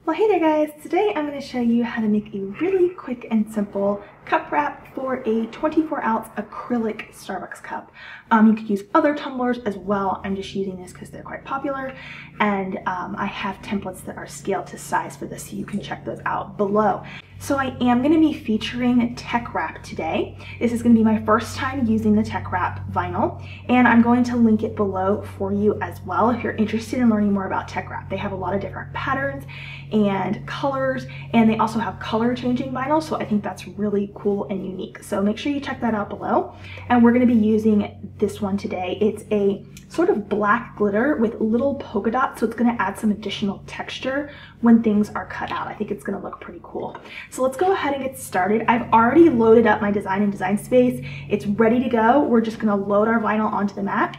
Well, hey there guys! Today I'm going to show you how to make a really quick and simple cup wrap for a 24-ounce acrylic Starbucks cup. You could use other tumblers as well. I'm just using this because they're quite popular, and I have templates that are scaled to size for this, so you can check those out below. So I am going to be featuring Teckwrap today. This is going to be my first time using the Teckwrap Vinyl, and I'm going to link it below for you as well if you're interested in learning more about Teckwrap. They have a lot of different patterns and colors, and they also have color changing vinyl, so I think that's really cool and unique. So make sure you check that out below. And we're going to be using this one today. It's a sort of black glitter with little polka dots, so it's going to add some additional texture when things are cut out. I think it's going to look pretty cool. So let's go ahead and get started. I've already loaded up my design in Design Space. It's ready to go. We're just going to load our vinyl onto the mat,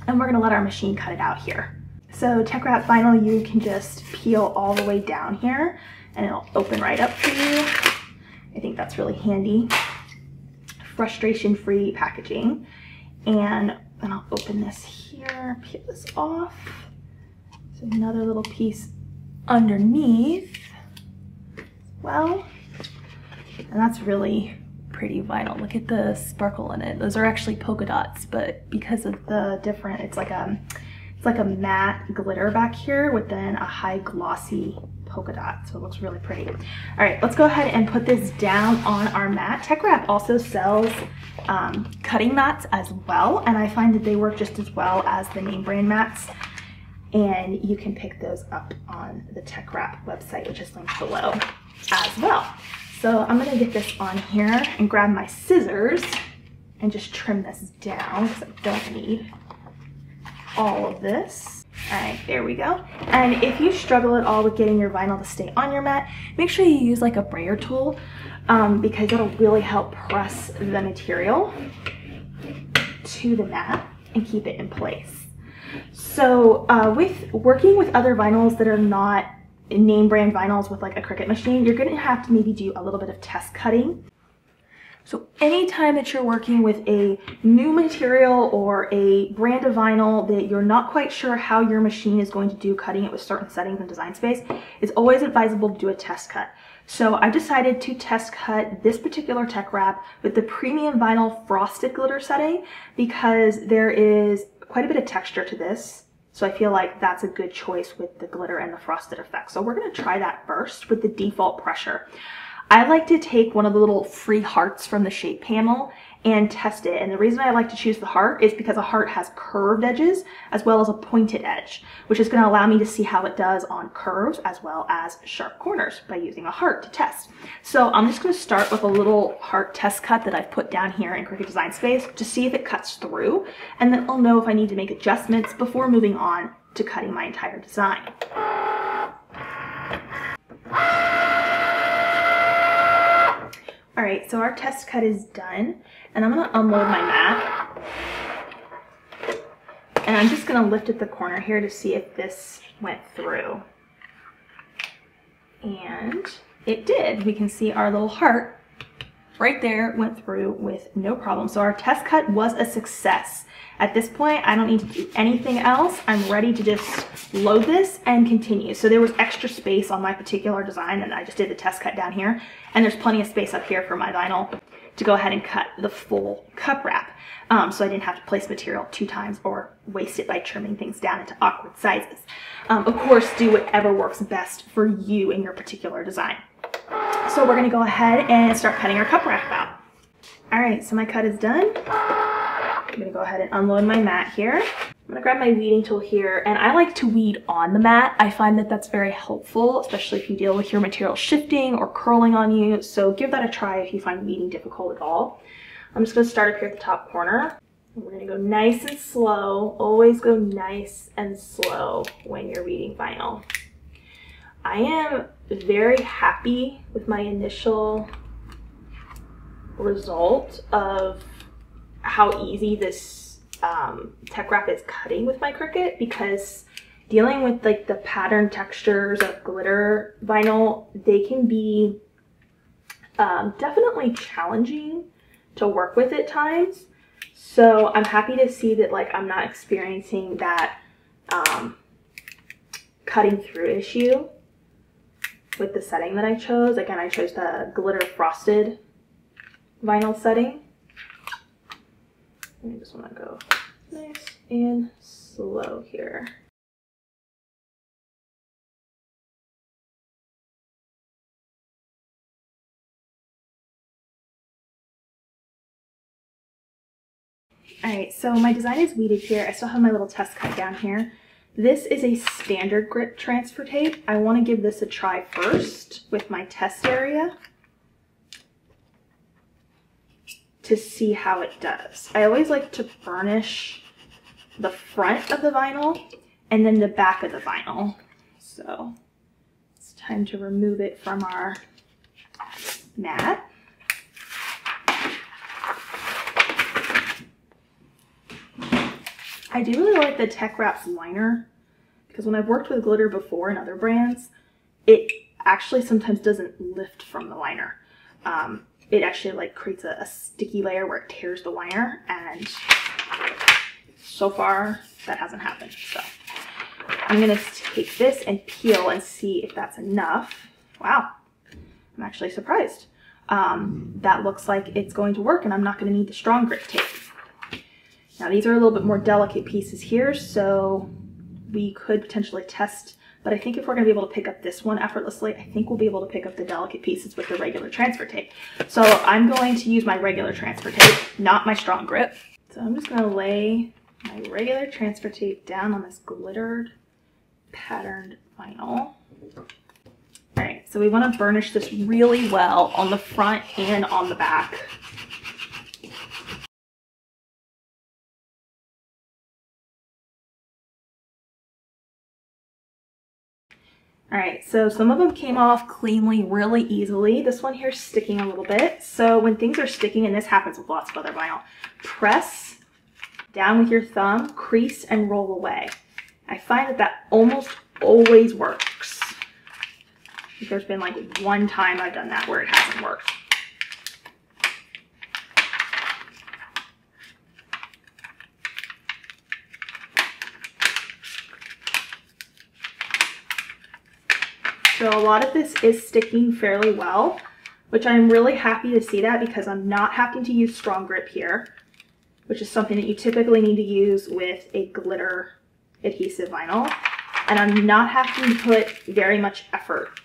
and we're going to let our machine cut it out here. So Teckwrap Vinyl, you can just peel all the way down here and it'll open right up for you. I think that's really handy. Frustration-free packaging. And then I'll open this here, peel this off. So another little piece underneath as well. And that's really pretty vinyl. Look at the sparkle in it. Those are actually polka dots, but because of the different, it's like a matte glitter back here with then a high glossy polka dot, so it looks really pretty. All right, let's go ahead and put this down on our mat. Teckwrap also sells cutting mats as well, and I find that they work just as well as the name brand mats, and you can pick those up on the Teckwrap website, which is linked below as well. So I'm gonna get this on here and grab my scissors and just trim this down because I don't need all of this. All right, there we go. And if you struggle at all with getting your vinyl to stay on your mat, make sure you use like a brayer tool because it'll really help press the material to the mat and keep it in place. So with working with other vinyls that are not name brand vinyls with like a Cricut machine, you're gonna have to maybe do a little bit of test cutting. So anytime that you're working with a new material or a brand of vinyl that you're not quite sure how your machine is going to do cutting it with certain settings in Design Space, it's always advisable to do a test cut. So I decided to test cut this particular Teckwrap with the premium vinyl frosted glitter setting because there is quite a bit of texture to this. So I feel like that's a good choice with the glitter and the frosted effect. So we're going to try that first with the default pressure. I like to take one of the little free hearts from the shape panel and test it. And the reason I like to choose the heart is because a heart has curved edges as well as a pointed edge, which is going to allow me to see how it does on curves as well as sharp corners by using a heart to test. So I'm just going to start with a little heart test cut that I've put down here in Cricut Design Space to see if it cuts through, and then I'll know if I need to make adjustments before moving on to cutting my entire design. All right, so our test cut is done, and I'm gonna unload my mat. And I'm just gonna lift at the corner here to see if this went through. And it did. We can see our little heart right there went through with no problem. So our test cut was a success. At this point, I don't need to do anything else. I'm ready to just load this and continue. So there was extra space on my particular design, and I just did the test cut down here. And there's plenty of space up here for my vinyl to go ahead and cut the full cup wrap. So I didn't have to place material 2 times or waste it by trimming things down into awkward sizes. Of course, do whatever works best for you in your particular design. So we're gonna go ahead and start cutting our cup wrap out. All right, so my cut is done. I'm gonna go ahead and unload my mat here. I'm gonna grab my weeding tool here, and I like to weed on the mat. I find that that's very helpful, especially if you deal with your material shifting or curling on you. So give that a try if you find weeding difficult at all. I'm just gonna start up here at the top corner. We're gonna go nice and slow. Always go nice and slow when you're weeding vinyl. I am very happy with my initial result of how easy this Teckwrap is cutting with my Cricut, because dealing with like the pattern textures of glitter vinyl, they can be definitely challenging to work with at times. So I'm happy to see that like I'm not experiencing that cutting through issue. with the setting that I chose. Again, I chose the glitter frosted vinyl setting. I just want to go nice and slow here. All right, so my design is weeded here. I still have my little test cut down here. This is a standard grit transfer tape. I want to give this a try first with my test area to see how it does. I always like to burnish the front of the vinyl and then the back of the vinyl. So it's time to remove it from our mat. I do really like the Teckwrap's liner because when I've worked with glitter before in other brands, it actually sometimes doesn't lift from the liner. It actually like creates a sticky layer where it tears the liner, and so far that hasn't happened. So I'm gonna take this and peel and see if that's enough. Wow, I'm actually surprised. That looks like it's going to work and I'm not gonna need the strong grit tape. Now these are a little bit more delicate pieces here, so we could potentially test, but I think if we're gonna be able to pick up this one effortlessly, I think we'll be able to pick up the delicate pieces with the regular transfer tape. So I'm going to use my regular transfer tape, not my strong grit. So I'm just gonna lay my regular transfer tape down on this glittered patterned vinyl. All right, so we wanna burnish this really well on the front and on the back. All right, so some of them came off cleanly really easily. This one here is sticking a little bit. So when things are sticking, and this happens with lots of other vinyl, press down with your thumb, crease, and roll away. I find that that almost always works. There's been like one time I've done that where it hasn't worked. So a lot of this is sticking fairly well, which I'm really happy to see that because I'm not having to use strong grip here, which is something that you typically need to use with a glitter adhesive vinyl. And I'm not having to put very much effort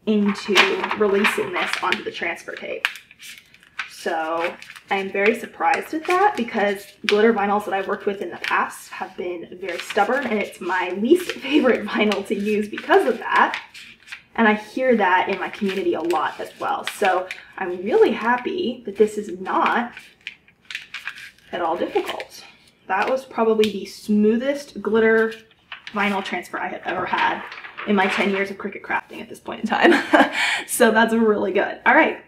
into releasing this onto the transfer tape. So I'm very surprised at that because glitter vinyls that I've worked with in the past have been very stubborn, and it's my least favorite vinyl to use because of that. And I hear that in my community a lot as well. So I'm really happy that this is not at all difficult. That was probably the smoothest glitter vinyl transfer I have ever had in my 10 years of Cricut crafting at this point in time. So that's really good. All right,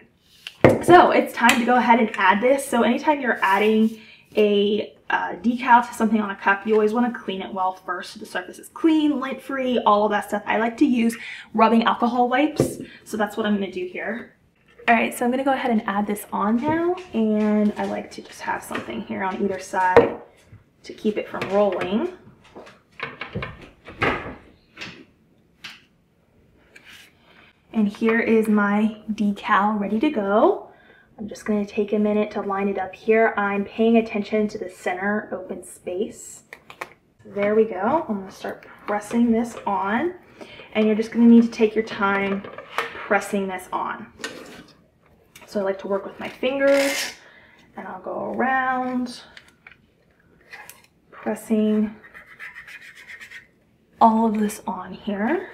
so it's time to go ahead and add this. So anytime you're adding a decal to something on a cup, you always want to clean it well first so the surface is clean, lint-free, all of that stuff. I like to use rubbing alcohol wipes, so that's what I'm going to do here. All right, so I'm going to go ahead and add this on now, and I like to just have something here on either side to keep it from rolling. And here is my decal ready to go. I'm just going to take a minute to line it up here. I'm paying attention to the center open space. There we go. I'm going to start pressing this on, and you're just going to need to take your time pressing this on. So I like to work with my fingers, and I'll go around pressing all of this on here.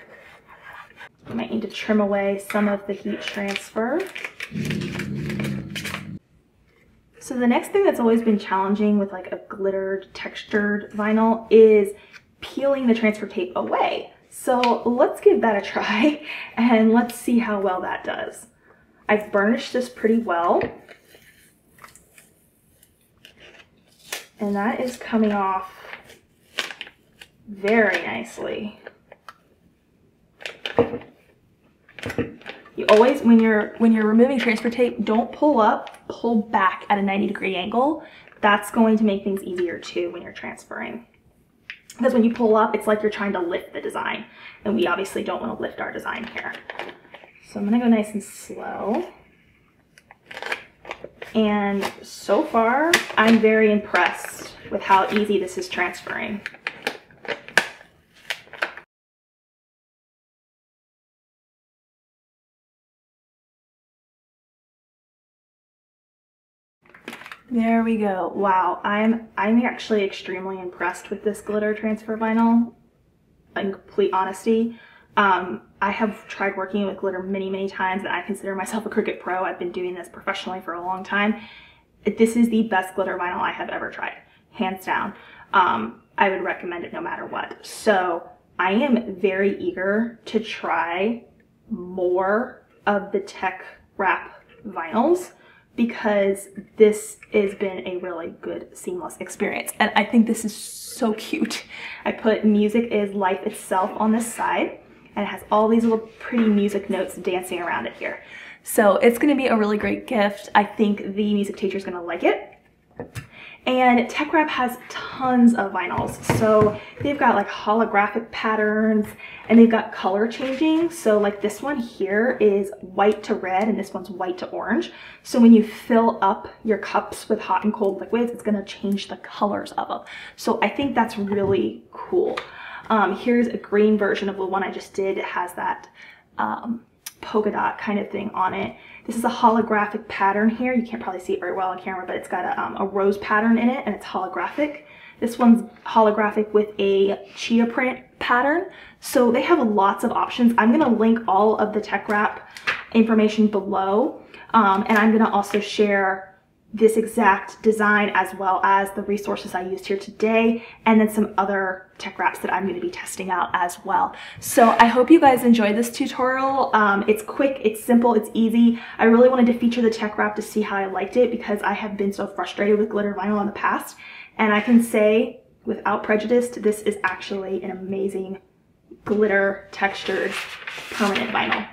You might need to trim away some of the heat transfer. So the next thing that's always been challenging with like a glittered, textured vinyl is peeling the transfer tape away. So let's give that a try and let's see how well that does. I've burnished this pretty well, and that is coming off very nicely. You always, when you're removing transfer tape, don't pull up, pull back at a 90-degree angle. That's going to make things easier too when you're transferring. Because when you pull up, it's like you're trying to lift the design, and we obviously don't want to lift our design here. So I'm gonna go nice and slow. And so far, I'm very impressed with how easy this is transferring. There we go. Wow, I'm actually extremely impressed with this glitter transfer vinyl, in complete honesty. I have tried working with glitter many times, and I consider myself a Cricut pro. I've been doing this professionally for a long time. This is the best glitter vinyl I have ever tried, hands down. I would recommend it no matter what. So I am very eager to try more of the Teckwrap vinyls, because this has been a really good seamless experience. And I think this is so cute. I put music is life itself on this side, and it has all these little pretty music notes dancing around it here. So it's gonna be a really great gift. I think the music teacher is gonna like it. And Teckwrap has tons of vinyls. So they've got like holographic patterns, and they've got color changing. So like this one here is white to red, and this one's white to orange. So when you fill up your cups with hot and cold liquids, it's gonna change the colors of them. So I think that's really cool. Here's a green version of the one I just did. It has that polka dot kind of thing on it. This is a holographic pattern here. You can't probably see it very well on camera, but it's got a rose pattern in it, and it's holographic. This one's holographic with a chia print pattern. So they have lots of options. I'm gonna link all of the Teckwrap information below, and I'm gonna also share this exact design as well as the resources I used here today, and then some other Teckwraps that I'm going to be testing out as well. So I hope you guys enjoyed this tutorial. It's quick, it's simple, it's easy. I really wanted to feature the Teckwrap to see how I liked it, because I have been so frustrated with glitter vinyl in the past, and I can say without prejudice, this is actually an amazing glitter textured permanent vinyl.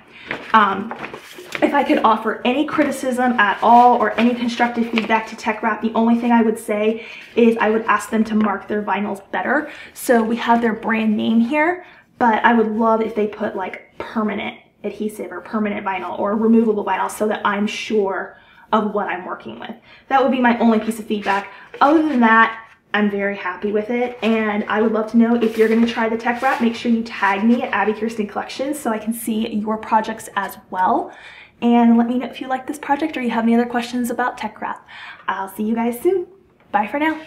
If I could offer any criticism at all or any constructive feedback to Teckwrap, the only thing I would say is I would ask them to mark their vinyls better. So we have their brand name here, but I would love if they put like permanent adhesive or permanent vinyl or removable vinyl, so that I'm sure of what I'm working with. That would be my only piece of feedback. Other than that, I'm very happy with it, and I would love to know if you're going to try the Teckwrap. Make sure you tag me at Abbi Kirsten Collections so I can see your projects as well. And let me know if you like this project or you have any other questions about Teckwrap. I'll see you guys soon. Bye for now.